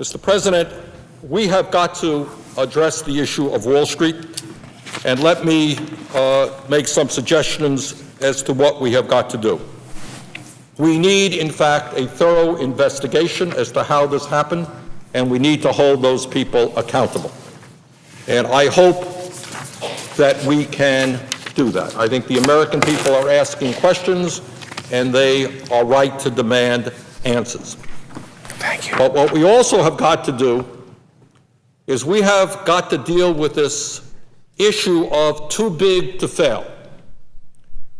Mr. President, we have got to address the issue of Wall Street, and let me make some suggestions as to what we have got to do. We need, in fact, a thorough investigation as to how this happened, and we need to hold those people accountable. And I hope that we can do that. I think the American people are asking questions, and they are right to demand answers. Thank you. But what we also have got to do is we have got to deal with this issue of too big to fail.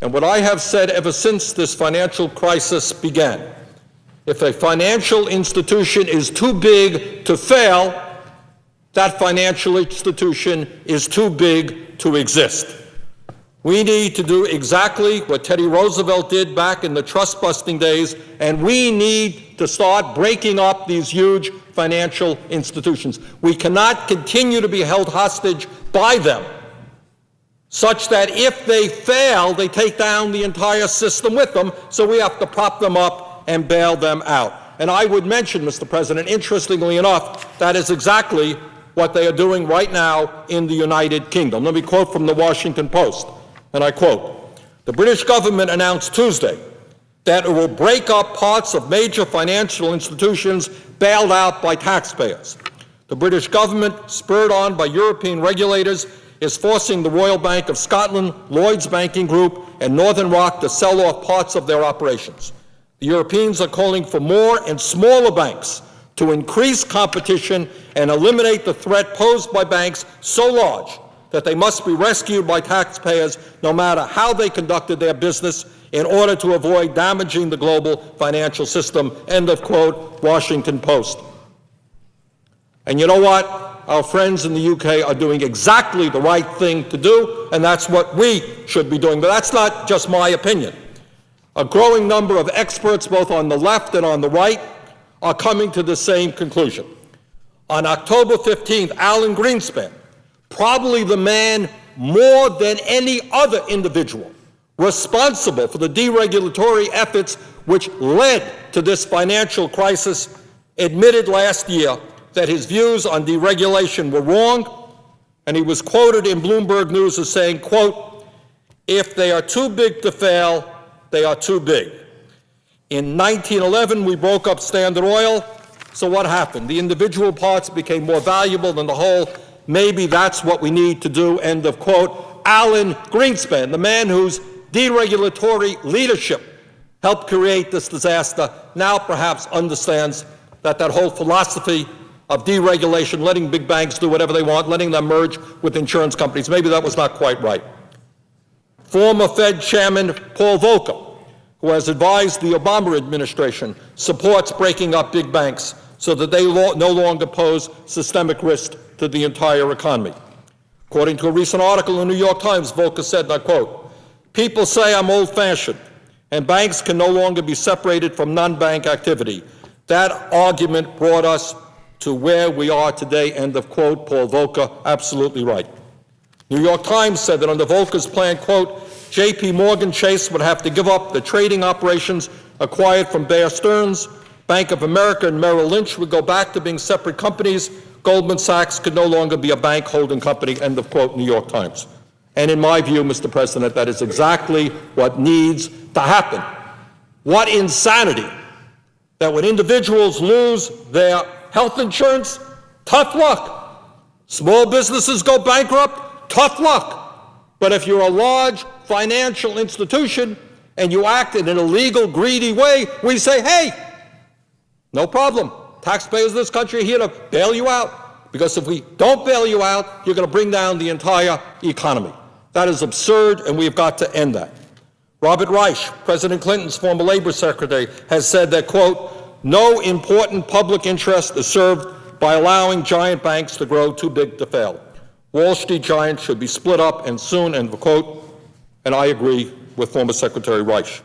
And what I have said ever since this financial crisis began, if a financial institution is too big to fail, that financial institution is too big to exist. We need to do exactly what Teddy Roosevelt did back in the trust-busting days, and we need to start breaking up these huge financial institutions. We cannot continue to be held hostage by them, such that if they fail, they take down the entire system with them, so we have to prop them up and bail them out. And I would mention, Mr. President, interestingly enough, that is exactly what they are doing right now in the United Kingdom. Let me quote from the Washington Post, and I quote, "The British government announced Tuesday that it will break up parts of major financial institutions bailed out by taxpayers. The British government, spurred on by European regulators, is forcing the Royal Bank of Scotland, Lloyds Banking Group, and Northern Rock to sell off parts of their operations. The Europeans are calling for more and smaller banks to increase competition and eliminate the threat posed by banks so large that they must be rescued by taxpayers no matter how they conducted their business in order to avoid damaging the global financial system." End of quote, Washington Post. And you know what? Our friends in the UK are doing exactly the right thing to do, and that's what we should be doing. But that's not just my opinion. A growing number of experts, both on the left and on the right, are coming to the same conclusion. On October 15th, Alan Greenspan, probably the man more than any other individual responsible for the deregulatory efforts which led to this financial crisis, admitted last year that his views on deregulation were wrong, and he was quoted in Bloomberg News as saying, quote, "If they are too big to fail, they are too big." In 1911, we broke up Standard Oil, so what happened? The individual parts became more valuable than the whole. Maybe that's what we need to do, end of quote. Alan Greenspan, the man whose deregulatory leadership helped create this disaster, now perhaps understands that that whole philosophy of deregulation, letting big banks do whatever they want, letting them merge with insurance companies, maybe that was not quite right. Former Fed Chairman Paul Volcker, who has advised the Obama administration, supports breaking up big banks so that they no longer pose systemic risk to the entire economy. According to a recent article in the New York Times, Volcker said, and I quote, "People say I'm old-fashioned, and banks can no longer be separated from non-bank activity. That argument brought us to where we are today," end of quote. Paul Volcker, absolutely right. New York Times said that under Volcker's plan, quote, "J.P. Morgan Chase would have to give up the trading operations acquired from Bear Stearns. Bank of America and Merrill Lynch would go back to being separate companies. Goldman Sachs could no longer be a bank holding company," end of quote, New York Times. And in my view, Mr. President, that is exactly what needs to happen. What insanity that when individuals lose their health insurance, tough luck. Small businesses go bankrupt, tough luck. But if you're a large financial institution and you act in an illegal, greedy way, we say, hey, no problem. Taxpayers of this country are here to bail you out, because if we don't bail you out, you're going to bring down the entire economy. That is absurd, and we've got to end that. Robert Reich, President Clinton's former labor secretary, has said that, quote, "No important public interest is served by allowing giant banks to grow too big to fail. Wall Street giants should be split up and soon," end of quote. And I agree with former Secretary Reich.